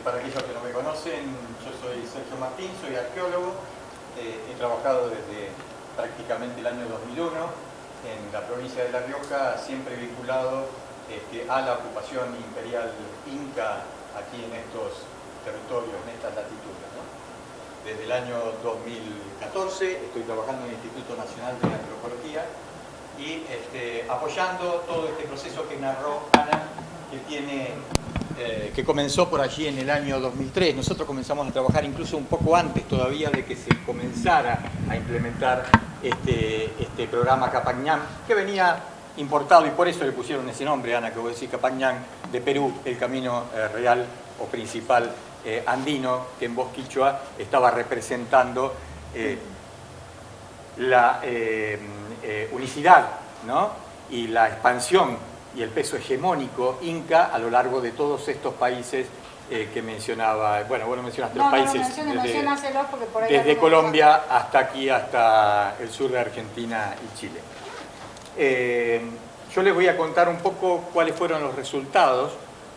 Para aquellos que no me conocen, yo soy Sergio Martín, soy arqueólogo. He trabajado desde prácticamente el año 2001 en la provincia de La Rioja, siempre vinculado a la ocupación imperial inca aquí en estos territorios, en estas latitudes, ¿no? Desde el año 2014 estoy trabajando en el Instituto Nacional de Antropología y apoyando todo este proceso que narró Ana, que comenzó por allí en el año 2003. Nosotros comenzamos a trabajar incluso un poco antes todavía de que se comenzara a implementar este programa Capañán, que venía importado, y por eso le pusieron ese nombre, Ana, que vos decís, Capañán, de Perú, el camino real o principal andino, que en voz quichua estaba representando la unicidad, ¿no? Y la expansión y el peso hegemónico inca a lo largo de todos estos países que mencionaba. Bueno, vos no mencionaste los países desde Colombia hasta aquí, hasta el sur de Argentina y Chile. Yo les voy a contar un poco cuáles fueron los resultados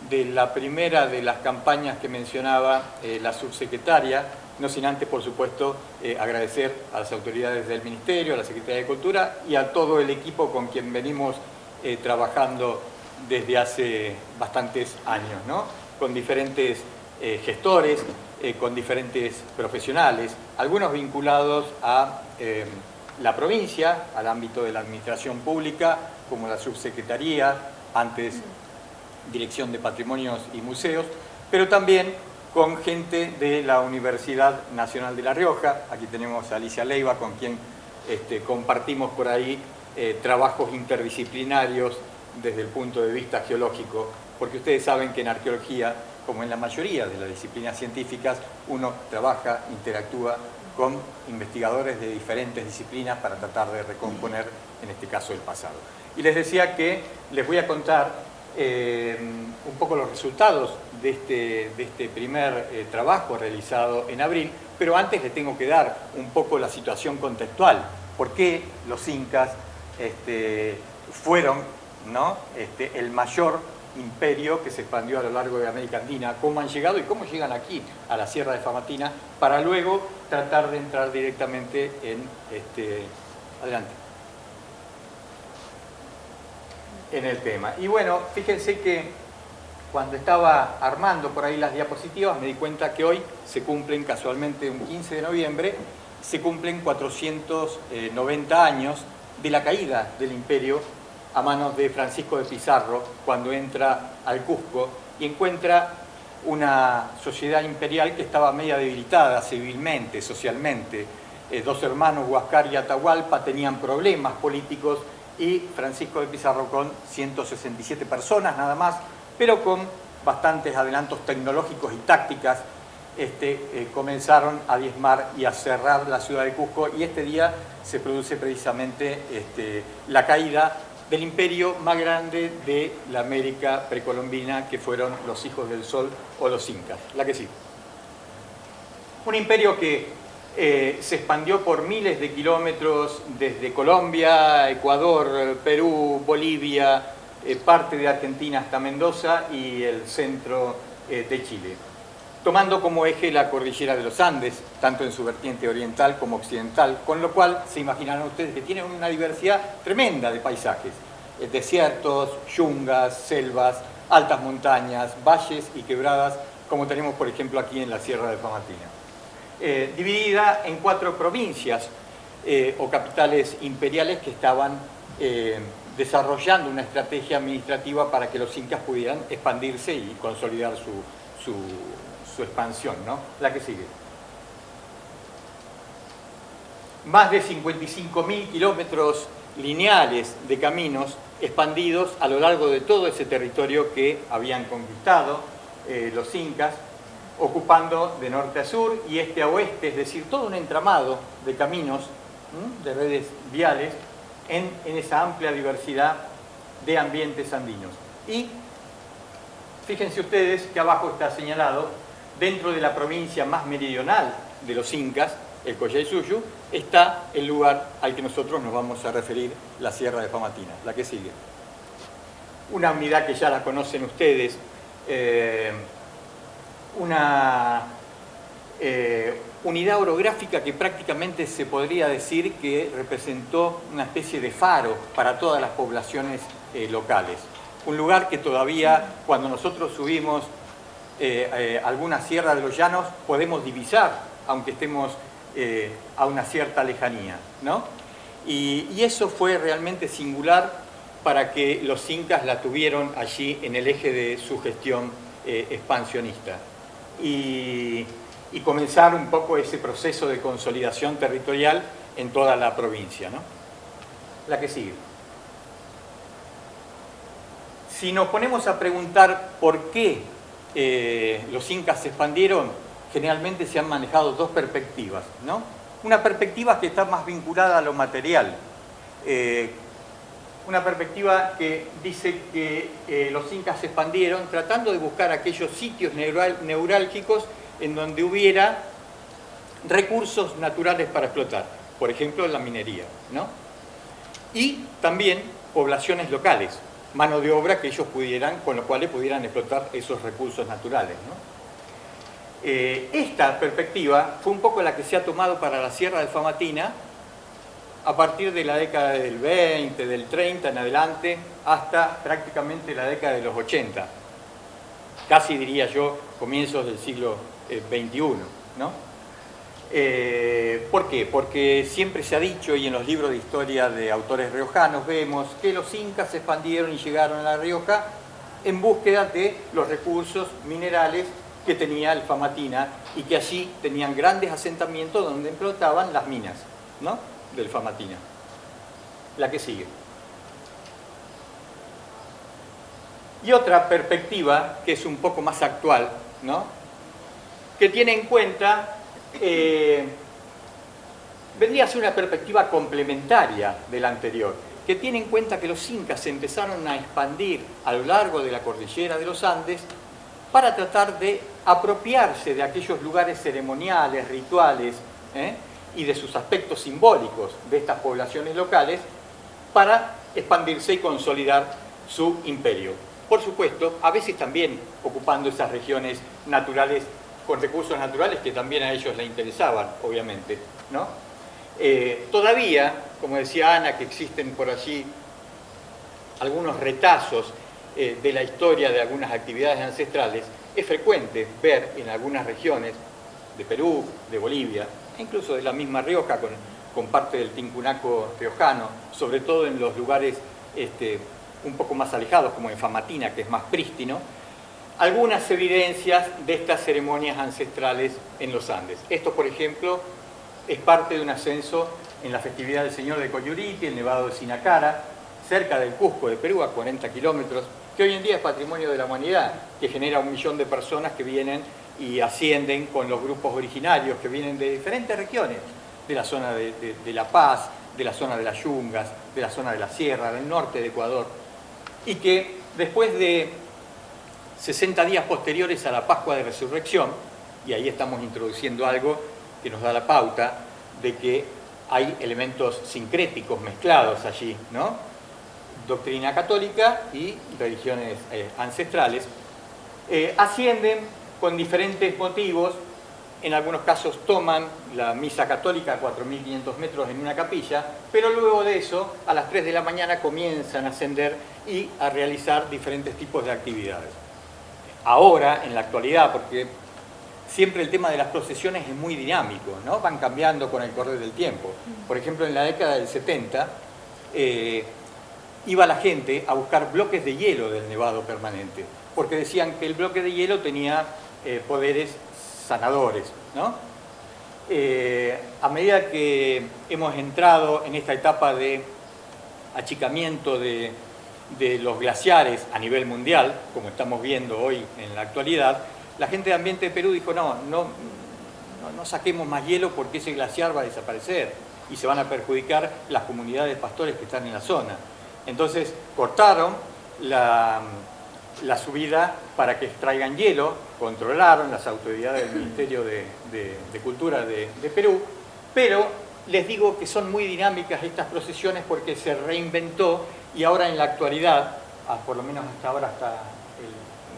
de la primera de las campañas que mencionaba la subsecretaria, no sin antes, por supuesto, agradecer a las autoridades del Ministerio, a la Secretaría de Cultura y a todo el equipo con quien venimos trabajando desde hace bastantes años, ¿no? Con diferentes gestores, con diferentes profesionales, algunos vinculados a la provincia, al ámbito de la administración pública, como la subsecretaría, antes Dirección de Patrimonios y Museos, pero también con gente de la Universidad Nacional de La Rioja. Aquí tenemos a Alicia Leiva, con quien compartimos por ahí trabajos interdisciplinarios desde el punto de vista geológico, porque ustedes saben que en arqueología, como en la mayoría de las disciplinas científicas, uno trabaja, interactúa con investigadores de diferentes disciplinas para tratar de recomponer, en este caso, el pasado. Y les decía que les voy a contar un poco los resultados de este primer trabajo realizado en abril, pero antes les tengo que dar un poco la situación contextual. ¿Por qué los incas fueron, ¿no? El mayor imperio que se expandió a lo largo de América Andina? ¿Cómo han llegado y cómo llegan aquí a la Sierra de Famatina para luego tratar de entrar directamente en el tema? Y bueno, fíjense que cuando estaba armando por ahí las diapositivas me di cuenta que hoy se cumplen, casualmente un 15 de noviembre, se cumplen 490 años de la caída del imperio a manos de Francisco de Pizarro, cuando entra al Cusco y encuentra una sociedad imperial que estaba media debilitada civilmente, socialmente. Dos hermanos, Huáscar y Atahualpa, tenían problemas políticos y Francisco de Pizarro, con 167 personas nada más, pero con bastantes adelantos tecnológicos y tácticas, comenzaron a diezmar y a cerrar la ciudad de Cusco, y este día se produce precisamente la caída del imperio más grande de la América precolombina, que fueron los Hijos del Sol o los incas. La que sí. Un imperio que se expandió por miles de kilómetros desde Colombia, Ecuador, Perú, Bolivia, parte de Argentina hasta Mendoza y el centro de Chile, tomando como eje la cordillera de los Andes, tanto en su vertiente oriental como occidental, con lo cual se imaginarán ustedes que tiene una diversidad tremenda de paisajes, desiertos, yungas, selvas, altas montañas, valles y quebradas, como tenemos por ejemplo aquí en la Sierra de Famatina. Dividida en 4 provincias o capitales imperiales que estaban desarrollando una estrategia administrativa para que los incas pudieran expandirse y consolidar su expansión, ¿no? La que sigue. Más de 55.000 kilómetros lineales de caminos expandidos a lo largo de todo ese territorio que habían conquistado los incas, ocupando de norte a sur y este a oeste, es decir, todo un entramado de caminos, de redes viales, en esa amplia diversidad de ambientes andinos. Y fíjense ustedes que abajo está señalado, dentro de la provincia más meridional de los incas, el Colley Suyu, está el lugar al que nosotros nos vamos a referir, la Sierra de Famatina. La que sigue. Una unidad que ya la conocen ustedes, una unidad orográfica que prácticamente se podría decir que representó una especie de faro para todas las poblaciones locales. Un lugar que todavía, cuando nosotros subimos alguna sierra de los llanos, podemos divisar, aunque estemos a una cierta lejanía, ¿no? Y eso fue realmente singular para que los incas la tuvieron allí en el eje de su gestión expansionista. Y comenzar un poco ese proceso de consolidación territorial en toda la provincia, ¿no? La que sigue. Si nos ponemos a preguntar por qué los incas se expandieron, generalmente se han manejado dos perspectivas, ¿no? Una perspectiva que está más vinculada a lo material, una perspectiva que dice que los incas se expandieron tratando de buscar aquellos sitios neurálgicos en donde hubiera recursos naturales para explotar, por ejemplo la minería, ¿no? Y también poblaciones locales, mano de obra que ellos pudieran, con lo cual pudieran explotar esos recursos naturales, ¿no? Esta perspectiva fue un poco la que se ha tomado para la Sierra de Famatina a partir de la década del 20, del 30 en adelante, hasta prácticamente la década de los 80, casi diría yo comienzos del siglo XXI, ¿no? ¿Por qué? Porque siempre se ha dicho, y en los libros de historia de autores riojanos vemos que los incas se expandieron y llegaron a La Rioja en búsqueda de los recursos minerales que tenía el Famatina y que allí tenían grandes asentamientos donde explotaban las minas, ¿no?, del Famatina. La que sigue. Y otra perspectiva que es un poco más actual, ¿no?, que tiene en cuenta, vendría a ser una perspectiva complementaria de la anterior, que tiene en cuenta que los incas se empezaron a expandir a lo largo de la cordillera de los Andes para tratar de apropiarse de aquellos lugares ceremoniales, rituales, y de sus aspectos simbólicos de estas poblaciones locales para expandirse y consolidar su imperio. Por supuesto, a veces también ocupando esas regiones naturales con recursos naturales que también a ellos les interesaban, obviamente, ¿no? Todavía, como decía Ana, que existen por allí algunos retazos de la historia de algunas actividades ancestrales, es frecuente ver en algunas regiones de Perú, de Bolivia, e incluso de la misma Rioja, con parte del Tincunaco riojano, sobre todo en los lugares un poco más alejados, como en Famatina, que es más prístino, algunas evidencias de estas ceremonias ancestrales en los Andes. Esto, por ejemplo, es parte de un ascenso en la festividad del Señor de Coyuriti, el Nevado de Sinacara, cerca del Cusco de Perú, a 40 kilómetros, que hoy en día es patrimonio de la humanidad, que genera 1 millón de personas que vienen y ascienden con los grupos originarios que vienen de diferentes regiones, de la zona de La Paz, de la zona de las Yungas, de la zona de la Sierra, del norte de Ecuador, y que después de 60 días posteriores a la Pascua de Resurrección, y ahí estamos introduciendo algo que nos da la pauta de que hay elementos sincréticos mezclados allí, ¿no?, doctrina católica y religiones ancestrales, ascienden con diferentes motivos. En algunos casos toman la misa católica a 4.500 metros en una capilla, pero luego de eso, a las 3 de la mañana comienzan a ascender y a realizar diferentes tipos de actividades. Ahora, en la actualidad, porque siempre el tema de las procesiones es muy dinámico, ¿no?, van cambiando con el correr del tiempo. Por ejemplo, en la década del 70, iba la gente a buscar bloques de hielo del nevado permanente, porque decían que el bloque de hielo tenía poderes sanadores, ¿no? A medida que hemos entrado en esta etapa de achicamiento de los glaciares a nivel mundial, como estamos viendo hoy en la actualidad, la gente de Ambiente de Perú dijo, no saquemos más hielo porque ese glaciar va a desaparecer y se van a perjudicar las comunidades de pastores que están en la zona. Entonces cortaron la subida para que extraigan hielo, controlaron las autoridades del Ministerio de Cultura de Perú, pero les digo que son muy dinámicas estas procesiones porque se reinventó y ahora en la actualidad, por lo menos hasta ahora, hasta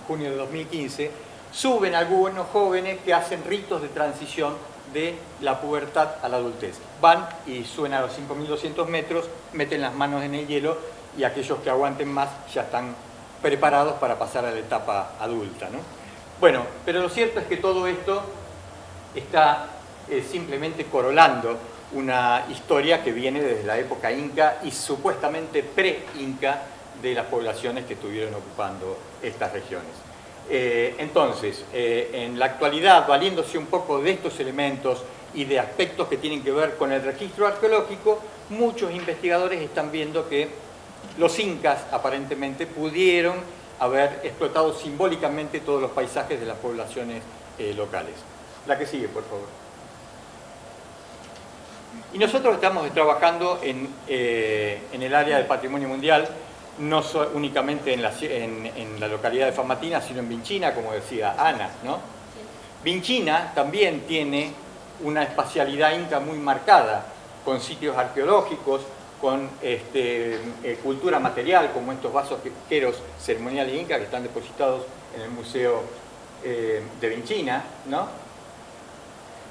junio de 2015, suben algunos jóvenes que hacen ritos de transición de la pubertad a la adultez. Van y suben a los 5.200 metros, meten las manos en el hielo y aquellos que aguanten más ya están preparados para pasar a la etapa adulta, ¿no? Bueno, pero lo cierto es que todo esto está simplemente corolando una historia que viene desde la época inca y supuestamente pre-inca de las poblaciones que estuvieron ocupando estas regiones. Entonces, en la actualidad, valiéndose un poco de estos elementos y de aspectos que tienen que ver con el registro arqueológico, muchos investigadores están viendo que los incas aparentemente pudieron haber explotado simbólicamente todos los paisajes de las poblaciones locales. La que sigue, por favor. Y nosotros estamos trabajando en el área del patrimonio mundial, no únicamente en la localidad de Famatina, sino en Vinchina, como decía Ana, ¿no? Vinchina también tiene una espacialidad inca muy marcada, con sitios arqueológicos, con cultura material, como estos vasos pesqueros ceremoniales incas que están depositados en el Museo de Vinchina, ¿no?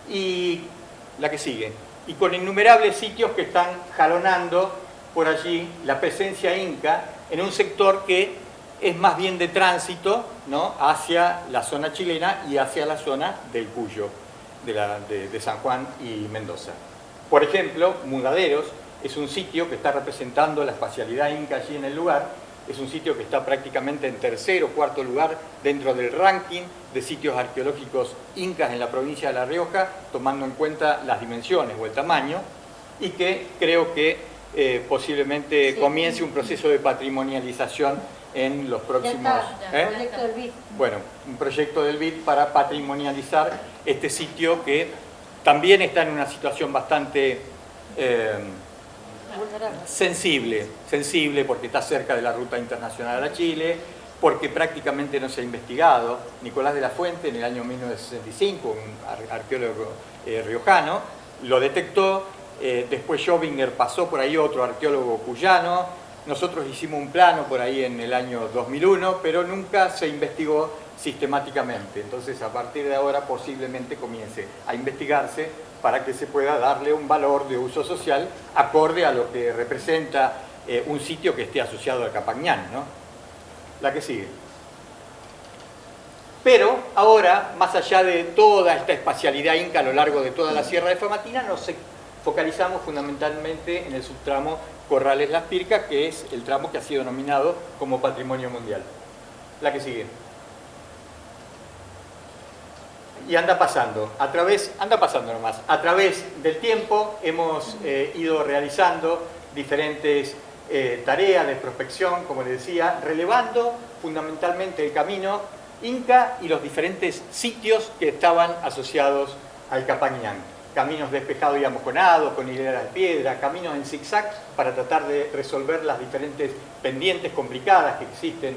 Y la que sigue. Y con innumerables sitios que están jalonando por allí la presencia inca en un sector que es más bien de tránsito, ¿no?, hacia la zona chilena y hacia la zona del Cuyo, de San Juan y Mendoza. Por ejemplo, Mudaderos es un sitio que está representando la espacialidad inca allí en el lugar, es un sitio que está prácticamente en tercer o cuarto lugar dentro del ranking de sitios arqueológicos incas en la provincia de La Rioja, tomando en cuenta las dimensiones o el tamaño, y que creo que posiblemente comience un proceso de patrimonialización en los próximos... Proyecto del BID. Bueno, un proyecto del BID para patrimonializar este sitio que también está en una situación bastante sensible porque está cerca de la ruta internacional a Chile, porque prácticamente no se ha investigado. Nicolás de la Fuente en el año 1965, un arqueólogo riojano, lo detectó. Después Schobinger pasó por ahí, otro arqueólogo cuyano. Nosotros hicimos un plano por ahí en el año 2001, pero nunca se investigó sistemáticamente. Entonces, a partir de ahora posiblemente comience a investigarse para que se pueda darle un valor de uso social acorde a lo que representa un sitio que esté asociado al Capañán, ¿no? La que sigue. Pero ahora, más allá de toda esta espacialidad inca a lo largo de toda la Sierra de Famatina, nos focalizamos fundamentalmente en el subtramo Corrales-Las Pircas, que es el tramo que ha sido nominado como Patrimonio Mundial. La que sigue. Y anda pasando nomás. A través del tiempo hemos ido realizando diferentes tareas de prospección, como les decía, relevando fundamentalmente el camino inca y los diferentes sitios que estaban asociados al Capañán. Caminos despejados y amojonados, con hileras de piedra, caminos en zigzag para tratar de resolver las diferentes pendientes complicadas que existen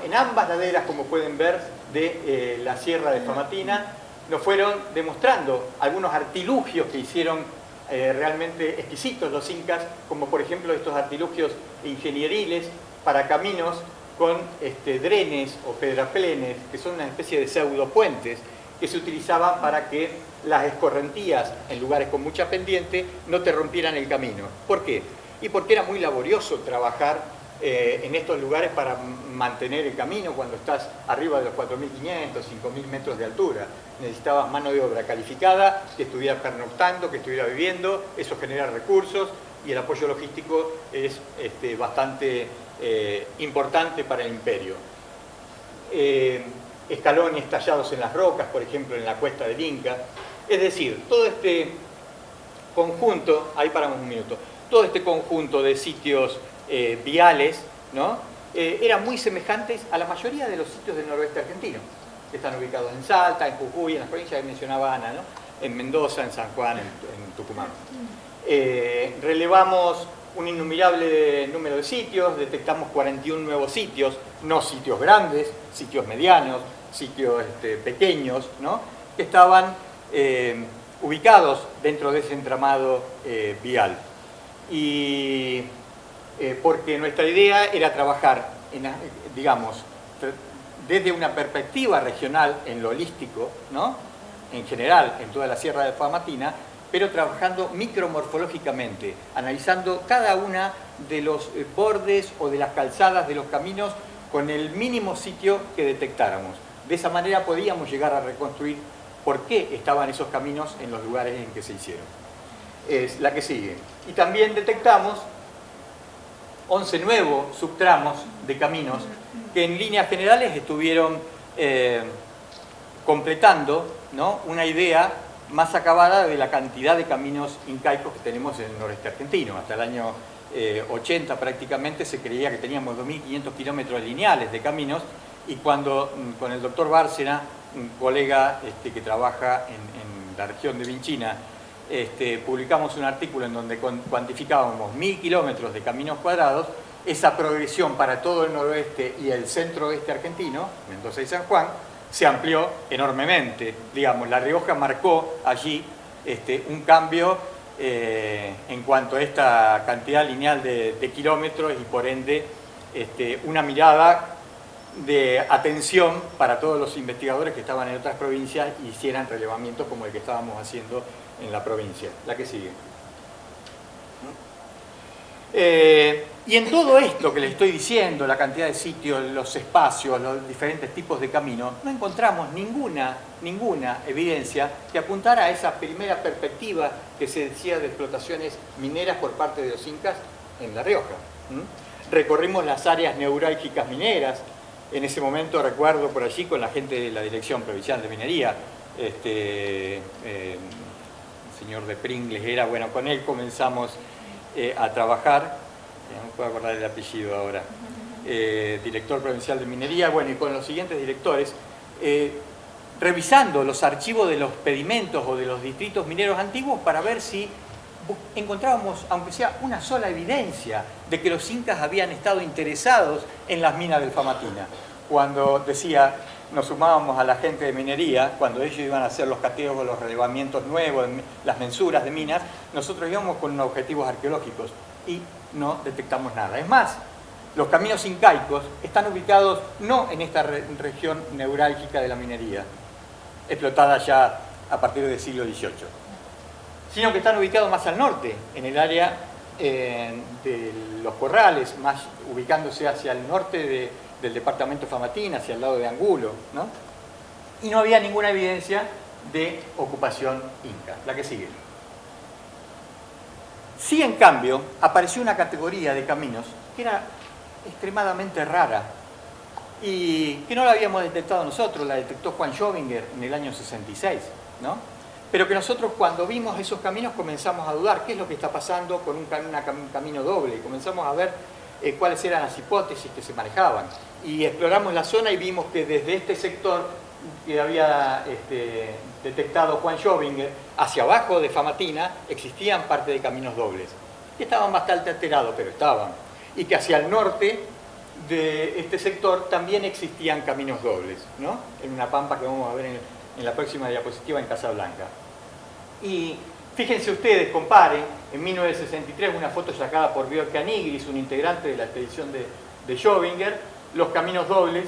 en ambas laderas, como pueden ver, de la Sierra de Famatina. Nos fueron demostrando algunos artilugios que hicieron realmente exquisitos los incas, como por ejemplo estos artilugios ingenieriles para caminos con drenes o pedraplenes, que son una especie de pseudopuentes que se utilizaban para que las escorrentías en lugares con mucha pendiente no te rompieran el camino. ¿Por qué? Y porque era muy laborioso trabajar en estos lugares para mantener el camino cuando estás arriba de los 4.500, 5.000 metros de altura. Necesitabas mano de obra calificada, que estuviera pernoctando, que estuviera viviendo, eso genera recursos y el apoyo logístico es bastante importante para el imperio. Escalones tallados en las rocas, por ejemplo, en la cuesta del Inca. Es decir, todo este conjunto, ahí paramos un minuto, todo este conjunto de sitios viales, ¿no?, eran muy semejantes a la mayoría de los sitios del noroeste argentino, que están ubicados en Salta, en Jujuy, en las provincias que mencionaba Ana, ¿no?, en Mendoza, en San Juan, en Tucumán. Relevamos un innumerable número de sitios, detectamos 41 nuevos sitios, no sitios grandes, sitios medianos, sitios pequeños, ¿no?, que estaban ubicados dentro de ese entramado vial. Y porque nuestra idea era trabajar, digamos, desde una perspectiva regional en lo holístico, ¿no? En general en toda la Sierra de Famatina, pero trabajando micromorfológicamente, analizando cada una de los bordes o de las calzadas de los caminos con el mínimo sitio que detectáramos. De esa manera podíamos llegar a reconstruir por qué estaban esos caminos en los lugares en que se hicieron. Es la que sigue. Y también detectamos 11 nuevos subtramos de caminos que en líneas generales estuvieron completando, ¿no?, una idea más acabada de la cantidad de caminos incaicos que tenemos en el noreste argentino. Hasta el año 80 prácticamente se creía que teníamos 2.500 kilómetros lineales de caminos, y cuando con el doctor Bárcena, un colega que trabaja en la región de Vinchina, publicamos un artículo en donde cuantificábamos 1.000 kilómetros de caminos cuadrados, esa progresión para todo el noroeste y el centro-oeste argentino, Mendoza y San Juan, se amplió enormemente. Digamos, La Rioja marcó allí un cambio en cuanto a esta cantidad lineal de kilómetros y por ende una mirada de atención para todos los investigadores que estaban en otras provincias y hicieran relevamientos como el que estábamos haciendo en la provincia. La que sigue. Y en todo esto que les estoy diciendo, la cantidad de sitios, los espacios, los diferentes tipos de caminos, no encontramos ninguna evidencia que apuntara a esa primera perspectiva que se decía de explotaciones mineras por parte de los incas en La Rioja. Recorrimos las áreas neurálgicas mineras. En ese momento recuerdo por allí con la gente de la Dirección Provincial de Minería, el señor de Pringles era, bueno, con él comenzamos a trabajar, no puedo acordar el apellido ahora, director provincial de minería, bueno, y con los siguientes directores, revisando los archivos de los pedimentos o de los distritos mineros antiguos para ver si encontrábamos, aunque sea una sola evidencia, de que los incas habían estado interesados en las minas del Famatina. Cuando decía, nos sumábamos a la gente de minería, cuando ellos iban a hacer los cateos, los relevamientos nuevos, las mensuras de minas, nosotros íbamos con unos objetivos arqueológicos y no detectamos nada. Es más, los caminos incaicos están ubicados no en esta región neurálgica de la minería, explotada ya a partir del siglo XVIII, sino que están ubicados más al norte, en el área de los Corrales, más ubicándose hacia el norte del departamento Famatina, hacia el lado de Angulo, ¿no? Y no había ninguna evidencia de ocupación inca. La que sigue. Sí, en cambio, apareció una categoría de caminos que era extremadamente rara y que no la habíamos detectado nosotros, la detectó Juan Schobinger en el año 66, ¿no? Pero que nosotros cuando vimos esos caminos comenzamos a dudar qué es lo que está pasando con un camino doble, y comenzamos a ver cuáles eran las hipótesis que se manejaban. Y exploramos la zona y vimos que desde este sector que había detectado Juan Schobinger, hacia abajo de Famatina, existían parte de caminos dobles, que estaban bastante alterados, pero estaban. Y que hacia el norte de este sector también existían caminos dobles, ¿no? En una pampa que vamos a ver en la próxima diapositiva en Casablanca. Y fíjense ustedes, comparen, en 1963 una foto sacada por Björk Anigris, un integrante de la expedición de Schobinger, los caminos dobles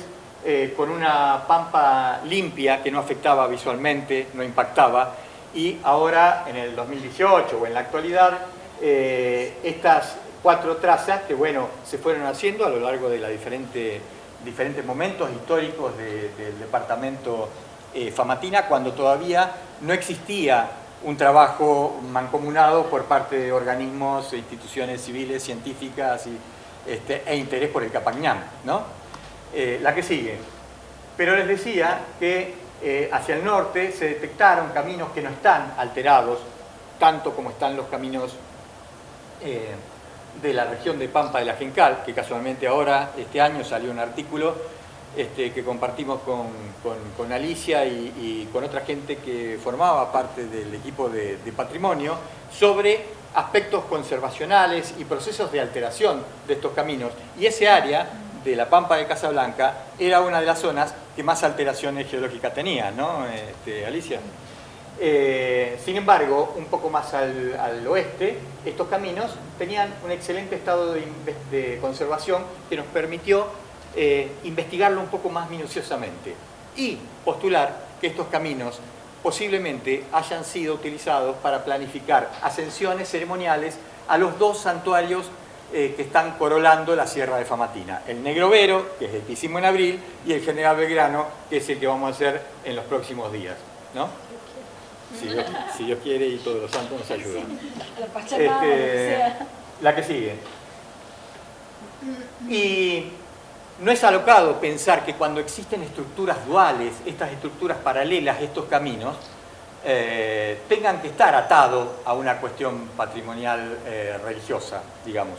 con una pampa limpia que no afectaba visualmente, no impactaba, y ahora en el 2018 o en la actualidad estas 4 trazas que, bueno, se fueron haciendo a lo largo de diferentes momentos históricos del departamento Famatina, cuando todavía no existía un trabajo mancomunado por parte de organismos e instituciones civiles, científicas e interés por el Capañán, ¿no? La que sigue. Pero les decía que hacia el norte se detectaron caminos que no están alterados, tanto como están los caminos de la región de Pampa de la Gencal, que casualmente ahora, este año, salió un artículo que compartimos con Alicia y con otra gente que formaba parte del equipo de patrimonio, sobre aspectos conservacionales y procesos de alteración de estos caminos. Y ese área de la Pampa de Casablanca era una de las zonas que más alteraciones geológicas tenía, ¿no, Alicia? Sin embargo, un poco más al oeste, estos caminos tenían un excelente estado de conservación que nos permitió investigarlo un poco más minuciosamente y postular que estos caminos posiblemente hayan sido utilizados para planificar ascensiones ceremoniales a los dos santuarios que están corolando la Sierra de Famatina. El Negro Vero, que es el que hicimos en abril, y el General Belgrano, que es el que vamos a hacer en los próximos días, ¿no? Si Dios quiere y todos los santos nos ayudan. La que sigue. Y no es alocado pensar que cuando existen estructuras duales, estas estructuras paralelas, estos caminos, tengan que estar atados a una cuestión patrimonial religiosa, digamos.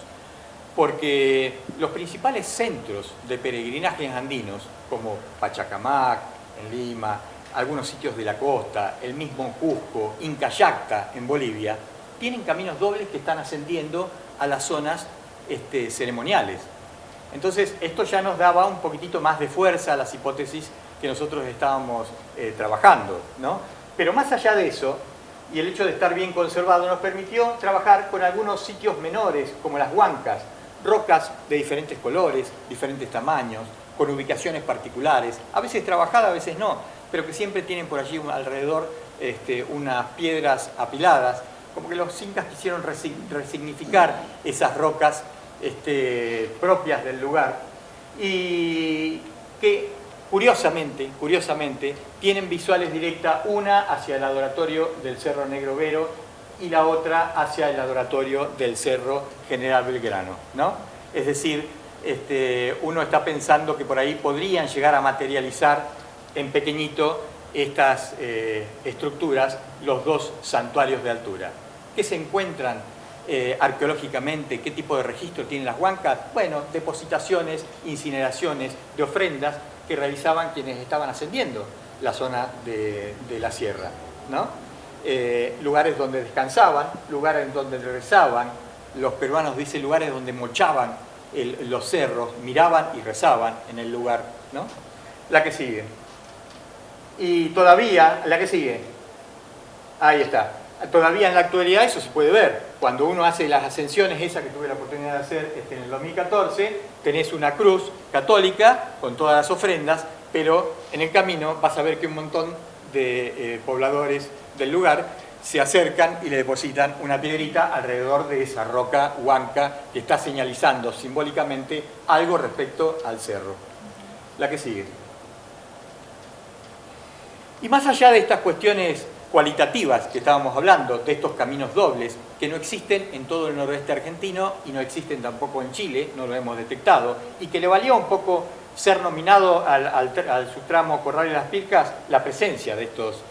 Porque los principales centros de peregrinajes andinos, como Pachacamac, en Lima, algunos sitios de la costa, el mismo Cusco, Incayacta, en Bolivia, tienen caminos dobles que están ascendiendo a las zonas ceremoniales. Entonces, esto ya nos daba un poquitito más de fuerza a las hipótesis que nosotros estábamos trabajando, ¿no? Pero más allá de eso, y el hecho de estar bien conservado nos permitió trabajar con algunos sitios menores, como las huancas, rocas de diferentes colores, diferentes tamaños, con ubicaciones particulares, a veces trabajadas, a veces no, pero que siempre tienen por allí alrededor unas piedras apiladas, como que los incas quisieron resignificar esas rocas propias del lugar y que curiosamente tienen visuales directas, una hacia el adoratorio del Cerro Negro Vero y la otra hacia el adoratorio del Cerro General Belgrano, ¿no? Es decir, uno está pensando que por ahí podrían llegar a materializar en pequeñito estas estructuras, los dos santuarios de altura. ¿Qué se encuentran arqueológicamente? ¿Qué tipo de registro tienen las huancas? Bueno, depositaciones, incineraciones de ofrendas que realizaban quienes estaban ascendiendo la zona de la sierra, ¿no? Lugares donde descansaban, lugares donde rezaban. Los peruanos dicen lugares donde mochaban los cerros, miraban y rezaban en el lugar, ¿no? La que sigue. Y todavía, la que sigue. Ahí está. Todavía en la actualidad eso se puede ver. Cuando uno hace las ascensiones, esa que tuve la oportunidad de hacer en el 2014, tenés una cruz católica con todas las ofrendas, pero en el camino vas a ver que un montón de pobladores del lugar se acercan y le depositan una piedrita alrededor de esa roca huanca que está señalizando simbólicamente algo respecto al cerro. La que sigue. Y más allá de estas cuestiones cualitativas que estábamos hablando, de estos caminos dobles, que no existen en todo el noroeste argentino y no existen tampoco en Chile, no lo hemos detectado, y que le valió un poco ser nominado al subtramo Corral y Las Pircas la presencia de estos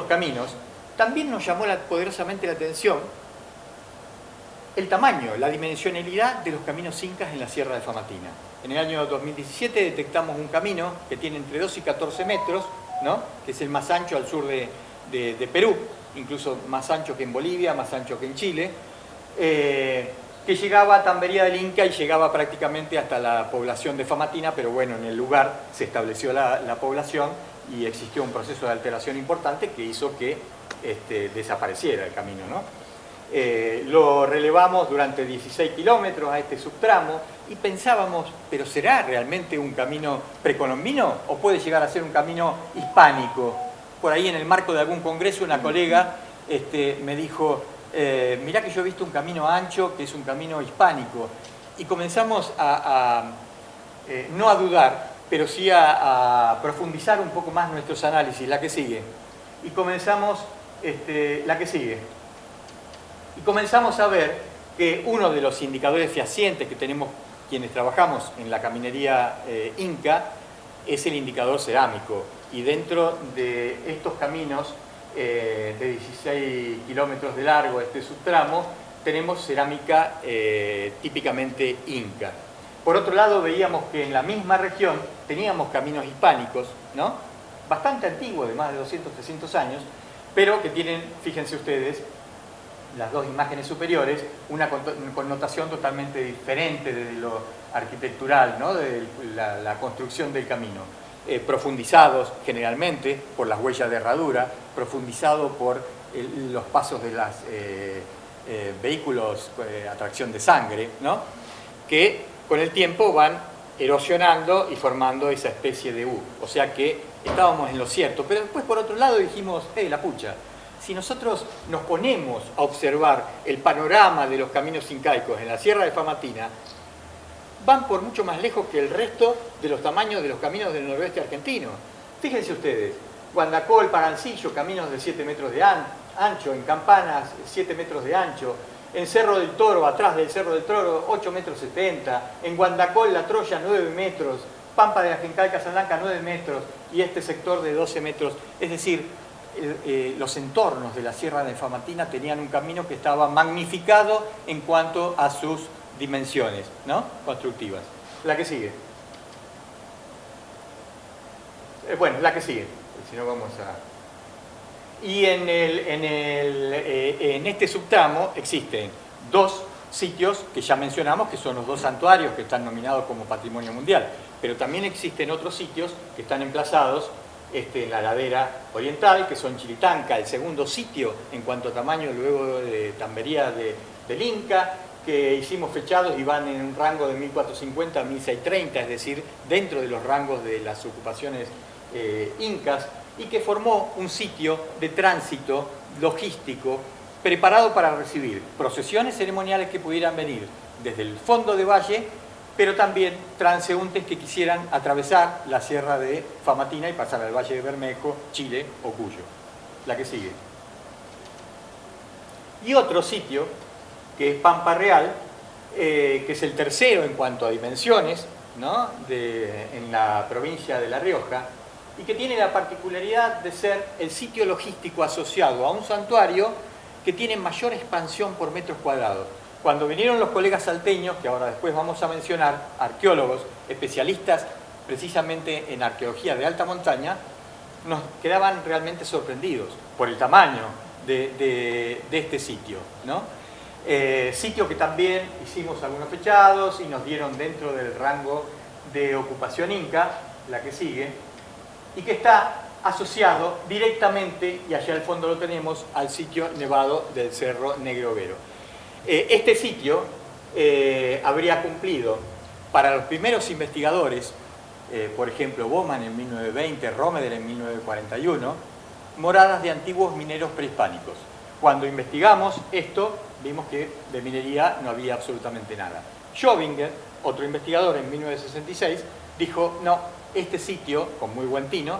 caminos, también nos llamó poderosamente la atención el tamaño, la dimensionalidad de los caminos incas en la Sierra de Famatina. En el año 2017 detectamos un camino que tiene entre 2 y 14 metros, ¿no? Que es el más ancho al sur de Perú, incluso más ancho que en Bolivia, más ancho que en Chile, que llegaba a Tambería del Inca y llegaba prácticamente hasta la población de Famatina, pero bueno, en el lugar se estableció la población y existió un proceso de alteración importante que hizo que desapareciera el camino, ¿no? Lo relevamos durante 16 kilómetros a este subtramo y pensábamos, ¿pero será realmente un camino precolombino o puede llegar a ser un camino hispánico? Por ahí en el marco de algún congreso una colega me dijo, mirá que yo he visto un camino ancho que es un camino hispánico, y comenzamos no a dudar, pero sí a profundizar un poco más nuestros análisis. La que sigue. Y comenzamos, la que sigue. Y comenzamos a ver que uno de los indicadores fehacientes que tenemos quienes trabajamos en la caminería inca es el indicador cerámico. Y dentro de estos caminos de 16 kilómetros de largo, este subtramo, tenemos cerámica típicamente inca. Por otro lado, veíamos que en la misma región teníamos caminos hispánicos, ¿no? Bastante antiguos, de más de 200, 300 años, pero que tienen, fíjense ustedes, las dos imágenes superiores, una connotación totalmente diferente desde lo arquitectural, ¿no? De la construcción del camino. Profundizados generalmente por las huellas de herradura, profundizados por los pasos de los vehículos a tracción de sangre, ¿no? Que con el tiempo van erosionando y formando esa especie de U. O sea que estábamos en lo cierto. Pero después, por otro lado, dijimos, la pucha, si nosotros nos ponemos a observar el panorama de los caminos incaicos en la Sierra de Famatina, van por mucho más lejos que el resto de los tamaños de los caminos del noroeste argentino. Fíjense ustedes, Guandacol, Parancillo, caminos de 7 metros de ancho, en Campanas 7 metros de ancho, en Cerro del Toro, atrás del Cerro del Toro, 8 metros 70, en Guandacol, La Troya, 9 metros, Pampa de Ajencal, Casablanca, 9 metros, y este sector de 12 metros. Es decir, los entornos de la Sierra de Famatina tenían un camino que estaba magnificado en cuanto a sus dimensiones, ¿no?, constructivas. La que sigue. Bueno, la que sigue, si no vamos a... Y en este subtramo existen dos sitios que ya mencionamos, que son los dos santuarios que están nominados como Patrimonio Mundial, pero también existen otros sitios que están emplazados en la ladera oriental, que son Chiritanca, el segundo sitio en cuanto a tamaño luego de Tambería del Inca, que hicimos fechados y van en un rango de 1450 a 1630, es decir, dentro de los rangos de las ocupaciones incas, y que formó un sitio de tránsito logístico preparado para recibir procesiones ceremoniales que pudieran venir desde el fondo de valle, pero también transeúntes que quisieran atravesar la Sierra de Famatina y pasar al Valle de Bermejo, Chile o Cuyo. La que sigue. Y otro sitio, que es Pampa Real, que es el tercero en cuanto a dimensiones, ¿no?, en la provincia de La Rioja, y que tiene la particularidad de ser el sitio logístico asociado a un santuario que tiene mayor expansión por metros cuadrados. Cuando vinieron los colegas salteños, que ahora después vamos a mencionar, arqueólogos, especialistas precisamente en arqueología de alta montaña, nos quedaban realmente sorprendidos por el tamaño de este sitio, ¿no? Sitio que también hicimos algunos fechados y nos dieron dentro del rango de ocupación inca, la que sigue, y que está asociado directamente, y allá al fondo lo tenemos, al sitio nevado del Cerro Negro Vero. Este sitio habría cumplido para los primeros investigadores, por ejemplo Bowman en 1920, Romeder en 1941, moradas de antiguos mineros prehispánicos. Cuando investigamos esto, vimos que de minería no había absolutamente nada. Schobinger, otro investigador en 1966, dijo, no, este sitio, con muy buen tino,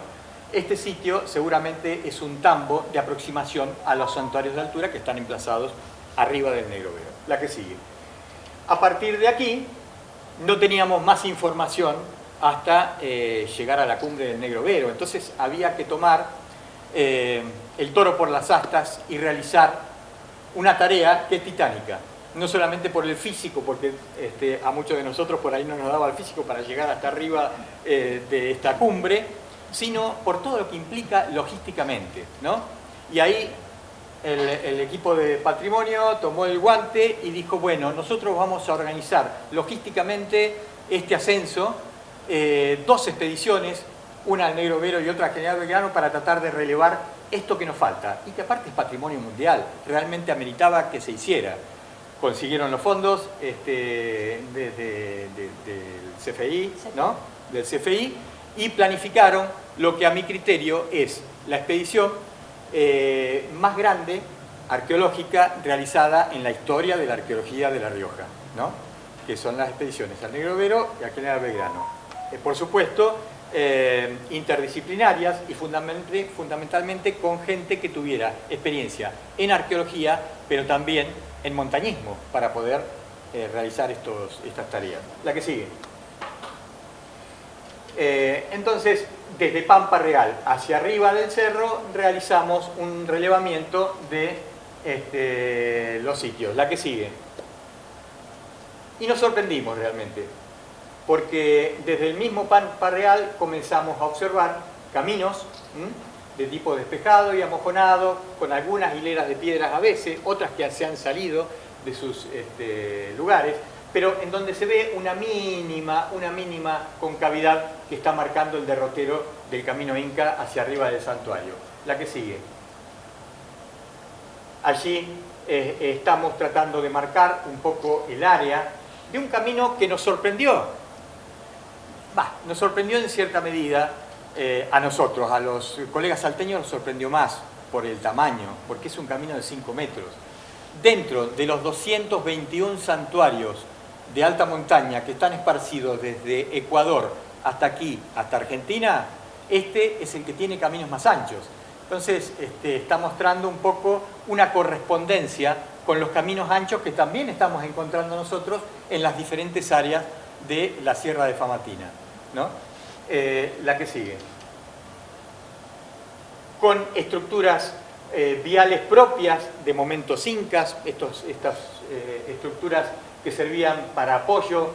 este sitio seguramente es un tambo de aproximación a los santuarios de altura que están emplazados arriba del Negro Vero. La que sigue. A partir de aquí, no teníamos más información hasta llegar a la cumbre del Negro Vero. Entonces había que tomar el toro por las astas y realizar una tarea que es titánica. No solamente por el físico, porque a muchos de nosotros por ahí no nos daba el físico para llegar hasta arriba de esta cumbre, sino por todo lo que implica logísticamente, ¿no? Y ahí el equipo de patrimonio tomó el guante y dijo, bueno, nosotros vamos a organizar logísticamente este ascenso, dos expediciones, una al Negro Vero y otra al General Belgrano, para tratar de relevar esto que nos falta, y que aparte es patrimonio mundial, realmente ameritaba que se hiciera. Consiguieron los fondos del CFI, ¿no?, del CFI, y planificaron lo que a mi criterio es la expedición más grande arqueológica realizada en la historia de la arqueología de La Rioja, ¿no?, que son las expediciones al Negro Vero y al General Belgrano. Por supuesto, interdisciplinarias y fundamentalmente con gente que tuviera experiencia en arqueología, pero también en montañismo, para poder realizar estas tareas. La que sigue. Entonces, desde Pampa Real hacia arriba del cerro, realizamos un relevamiento de los sitios. La que sigue. Y nos sorprendimos realmente, porque desde el mismo Pampa Real comenzamos a observar caminos de tipo despejado y amojonado, con algunas hileras de piedras a veces, otras que se han salido de sus lugares, pero en donde se ve una mínima concavidad que está marcando el derrotero del camino inca hacia arriba del santuario. La que sigue. Allí estamos tratando de marcar un poco el área de un camino que nos sorprendió. Nos sorprendió en cierta medida a nosotros, a los colegas salteños nos sorprendió más por el tamaño, porque es un camino de 5 metros. Dentro de los 221 santuarios de alta montaña que están esparcidos desde Ecuador hasta aquí, hasta Argentina, este es el que tiene caminos más anchos. Entonces, está mostrando un poco una correspondencia con los caminos anchos que también estamos encontrando nosotros en las diferentes áreas de la Sierra de Famatina, ¿no? La que sigue. Con estructuras viales propias de momentos incas, estas estructuras que servían para apoyo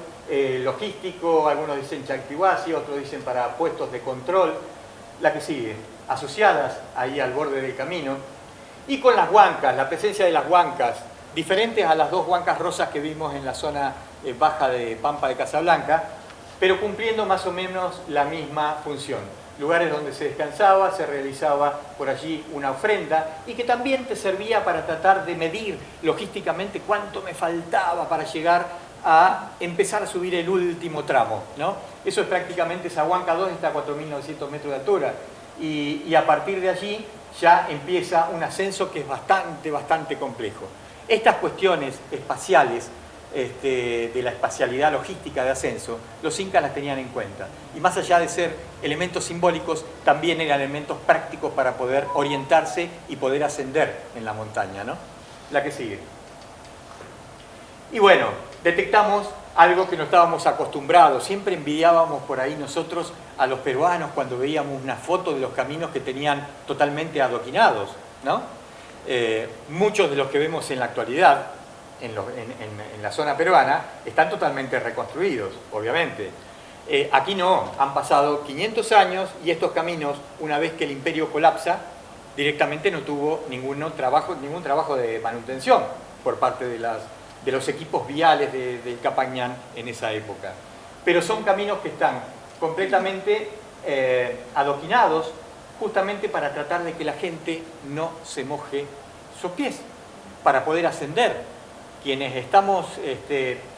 logístico, algunos dicen Chalchihuasi, otros dicen para puestos de control, la que sigue, asociadas ahí al borde del camino, y con las huancas, la presencia de las huancas, diferentes a las 2 huancas rosas que vimos en la zona baja de Pampa de Casablanca, pero cumpliendo más o menos la misma función. Lugares donde se descansaba, se realizaba por allí una ofrenda y que también te servía para tratar de medir logísticamente cuánto me faltaba para llegar a empezar a subir el último tramo, ¿no? Eso es prácticamente, esa huanca 2 está a 4.900 metros de altura y a partir de allí ya empieza un ascenso que es bastante complejo. Estas cuestiones espaciales, de la espacialidad logística de ascenso, los incas las tenían en cuenta. Y más allá de ser elementos simbólicos, también eran elementos prácticos para poder orientarse y poder ascender en la montaña, ¿no? La que sigue. Y bueno, detectamos algo que no estábamos acostumbrados. Siempre envidiábamos por ahí nosotros a los peruanos cuando veíamos una foto de los caminos que tenían totalmente adoquinados, ¿no? Muchos de los que vemos en la actualidad en la zona peruana están totalmente reconstruidos, obviamente. Aquí no, han pasado 500 años y estos caminos, una vez que el imperio colapsa, directamente no tuvo ningún trabajo de manutención por parte de los equipos viales del Capañán en esa época. Pero son caminos que están completamente adoquinados justamente para tratar de que la gente no se moje sus pies, para poder ascender. Quienes estamos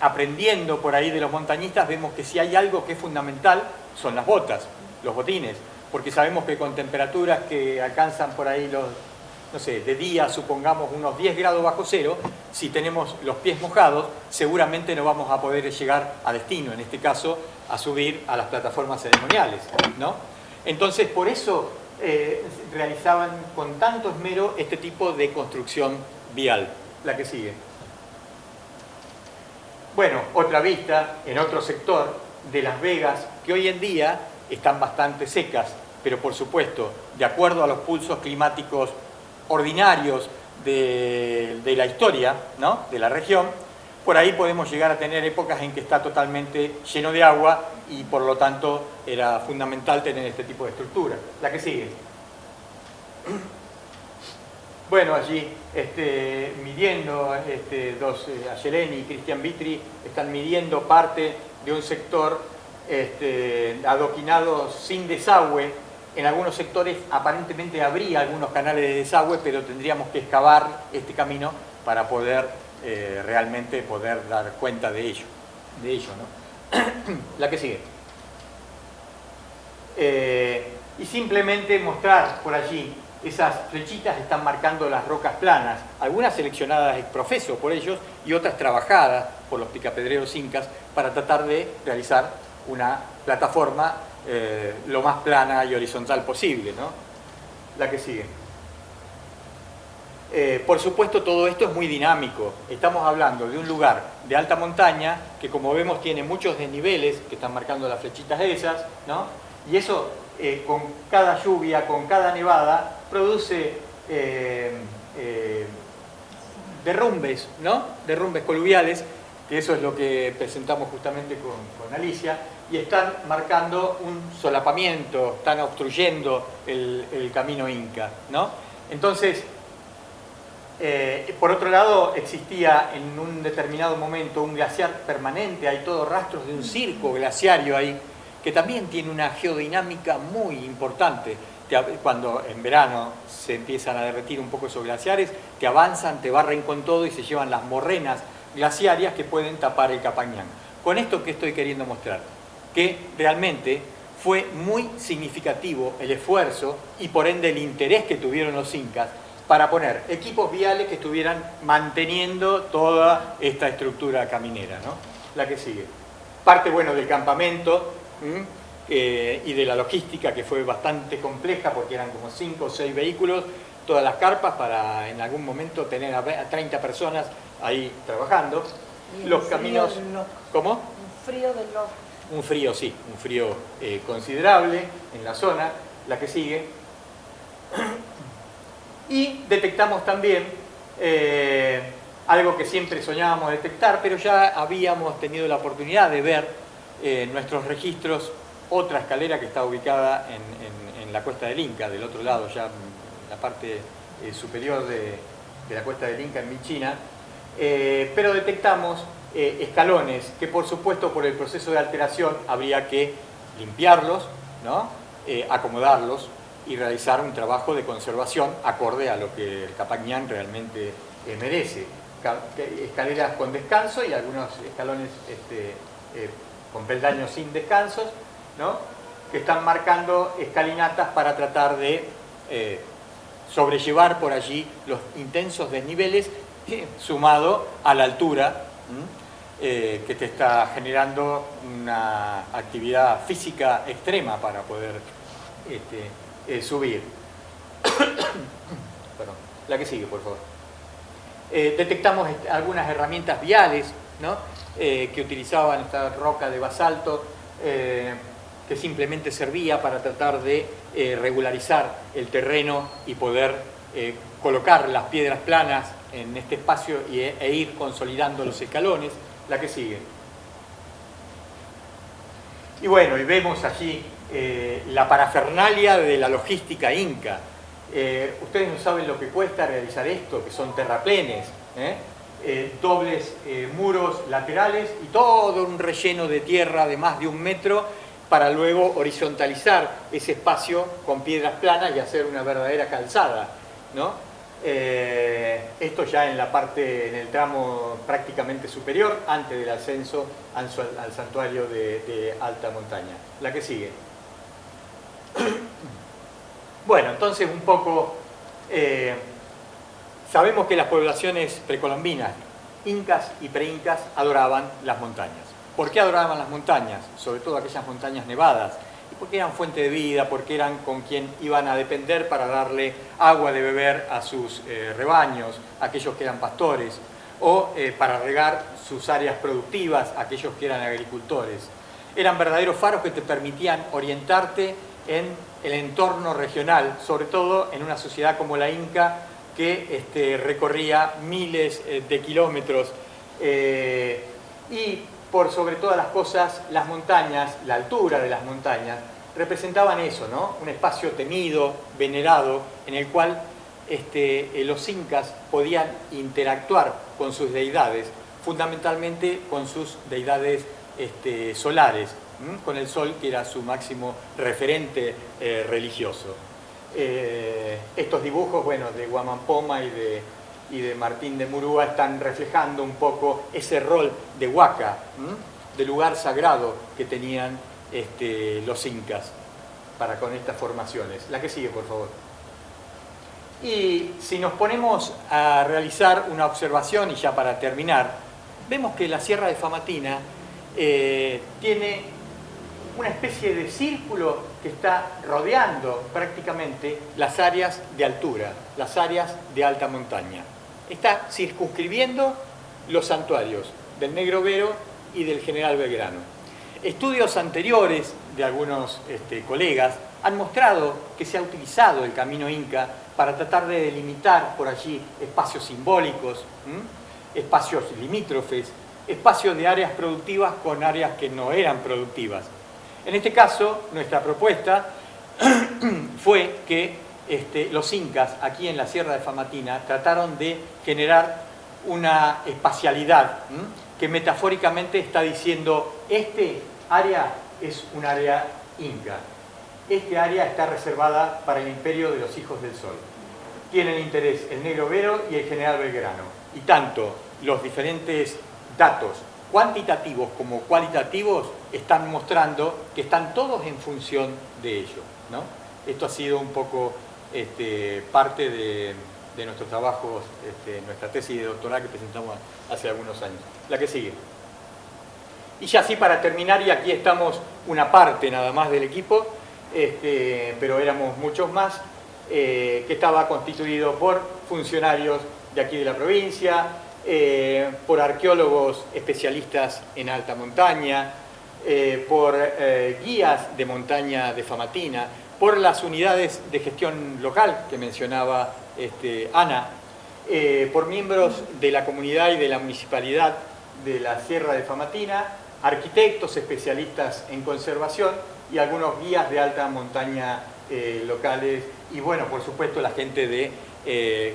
aprendiendo por ahí de los montañistas vemos que si hay algo que es fundamental son las botas, los botines, porque sabemos que con temperaturas que alcanzan por ahí no sé, de día supongamos unos 10 grados bajo cero, si tenemos los pies mojados seguramente no vamos a poder llegar a destino, en este caso a subir a las plataformas ceremoniales, ¿no? Entonces por eso realizaban con tanto esmero este tipo de construcción vial. La que sigue. Bueno, otra vista en otro sector de Las Vegas, que hoy en día están bastante secas, pero por supuesto, de acuerdo a los pulsos climáticos ordinarios de la historia, ¿no?, de la región, por ahí podemos llegar a tener épocas en que está totalmente lleno de agua y por lo tanto era fundamental tener este tipo de estructura. La que sigue. Bueno, allí midiendo, Ayelén y Cristian Vitri están midiendo parte de un sector adoquinado sin desagüe. En algunos sectores aparentemente habría algunos canales de desagüe, pero tendríamos que excavar este camino para poder realmente poder dar cuenta de ello, ¿no? La que sigue. Y simplemente mostrar por allí esas flechitas están marcando las rocas planas, algunas seleccionadas ex profeso por ellos y otras trabajadas por los picapedreros incas para tratar de realizar una plataforma lo más plana y horizontal posible, ¿no? La que sigue. Por supuesto todo esto es muy dinámico, estamos hablando de un lugar de alta montaña que como vemos tiene muchos desniveles que están marcando las flechitas esas, ¿no? Y eso con cada lluvia, con cada nevada produce derrumbes, ¿no? Derrumbes coluviales, que eso es lo que presentamos justamente con Alicia, y están marcando un solapamiento, están obstruyendo el camino inca, ¿no? Entonces, por otro lado, existía en un determinado momento un glaciar permanente, hay todos rastros de un circo glaciario ahí, que también tiene una geodinámica muy importante. Cuando en verano se empiezan a derretir un poco esos glaciares, te avanzan, te barren con todo y se llevan las morrenas glaciarias que pueden tapar el Capañán. Con esto, ¿qué estoy queriendo mostrar? Que realmente fue muy significativo el esfuerzo y por ende el interés que tuvieron los incas para poner equipos viales que estuvieran manteniendo toda esta estructura caminera, ¿no? La que sigue. Parte, bueno, del campamento y de la logística, que fue bastante compleja porque eran como 5 o 6 vehículos, todas las carpas para en algún momento tener a 30 personas ahí trabajando. Los caminos... ¿Cómo? Un frío del loco. Un frío, sí, un frío considerable en la zona, la que sigue. Y detectamos también algo que siempre soñábamos detectar, pero ya habíamos tenido la oportunidad de ver en nuestros registros otra escalera que está ubicada en la Cuesta del Inca, del otro lado, ya en la parte superior de la Cuesta del Inca, en Michina, pero detectamos escalones que, por supuesto, por el proceso de alteración habría que limpiarlos, ¿no? Acomodarlos y realizar un trabajo de conservación acorde a lo que el Capañán realmente merece. Escaleras con descanso y algunos escalones con peldaños sin descansos, ¿no? Que están marcando escalinatas para tratar de sobrellevar por allí los intensos desniveles sumado a la altura que te está generando una actividad física extrema para poder subir. Perdón. La que sigue, por favor. Detectamos algunas herramientas viales, ¿no? Que utilizaban esta roca de basalto, que simplemente servía para tratar de regularizar el terreno y poder colocar las piedras planas en este espacio e ir consolidando los escalones. La que sigue. Y bueno, y vemos allí la parafernalia de la logística inca. Ustedes no saben lo que cuesta realizar esto, que son terraplenes, dobles muros laterales y todo un relleno de tierra de más de 1 metro para luego horizontalizar ese espacio con piedras planas y hacer una verdadera calzada, ¿no? Esto ya en la parte, en el tramo prácticamente superior, antes del ascenso al santuario de alta montaña. La que sigue. Bueno, entonces un poco sabemos que las poblaciones precolombinas, incas y preincas, adoraban las montañas. ¿Por qué adoraban las montañas? Sobre todo aquellas montañas nevadas. Porque eran fuente de vida, porque eran con quien iban a depender para darle agua de beber a sus rebaños, aquellos que eran pastores, o para regar sus áreas productivas, aquellos que eran agricultores. Eran verdaderos faros que te permitían orientarte en el entorno regional, sobre todo en una sociedad como la inca, que recorría miles de kilómetros y por sobre todas las cosas, las montañas, la altura de las montañas, representaban eso, ¿no? Un espacio temido, venerado, en el cual los incas podían interactuar con sus deidades, fundamentalmente con sus deidades solares, con el sol, que era su máximo referente religioso. Estos dibujos, bueno, de Huamampoma y de Martín de Murúa están reflejando un poco ese rol de huaca, de lugar sagrado que tenían los incas para con estas formaciones. La que sigue, por favor. Y si nos ponemos a realizar una observación, y ya para terminar, vemos que la Sierra de Famatina tiene una especie de círculo que está rodeando prácticamente las áreas de altura, las áreas de alta montaña. Está circunscribiendo los santuarios del Negro Vero y del General Belgrano. Estudios anteriores de algunos colegas han mostrado que se ha utilizado el camino inca para tratar de delimitar por allí espacios simbólicos, espacios limítrofes, espacios de áreas productivas con áreas que no eran productivas. En este caso, nuestra propuesta fue que los incas, aquí en la Sierra de Famatina, trataron de generar una espacialidad que metafóricamente está diciendo: este área es un área inca, este área está reservada para el imperio de los hijos del sol. Tienen interés el Negro Vero y el General Belgrano, y tanto los diferentes datos, cuantitativos como cualitativos, están mostrando que están todos en función de ello, ¿no? Esto ha sido un poco parte de nuestros trabajos, nuestra tesis de doctorado que presentamos hace algunos años. La que sigue. Y ya así para terminar, y aquí estamos una parte nada más del equipo, pero éramos muchos más, que estaba constituido por funcionarios de aquí de la provincia, por arqueólogos especialistas en alta montaña, por guías de montaña de Famatina, por las unidades de gestión local que mencionaba Ana, por miembros de la comunidad y de la municipalidad de la Sierra de Famatina, arquitectos especialistas en conservación y algunos guías de alta montaña locales y bueno, por supuesto la gente de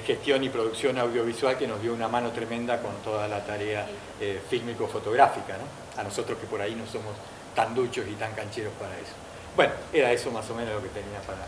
gestión y producción audiovisual que nos dio una mano tremenda con toda la tarea fílmico-fotográfica, ¿no? A nosotros que por ahí no somos tan duchos y tan cancheros para eso. Bueno, era eso más o menos lo que tenía para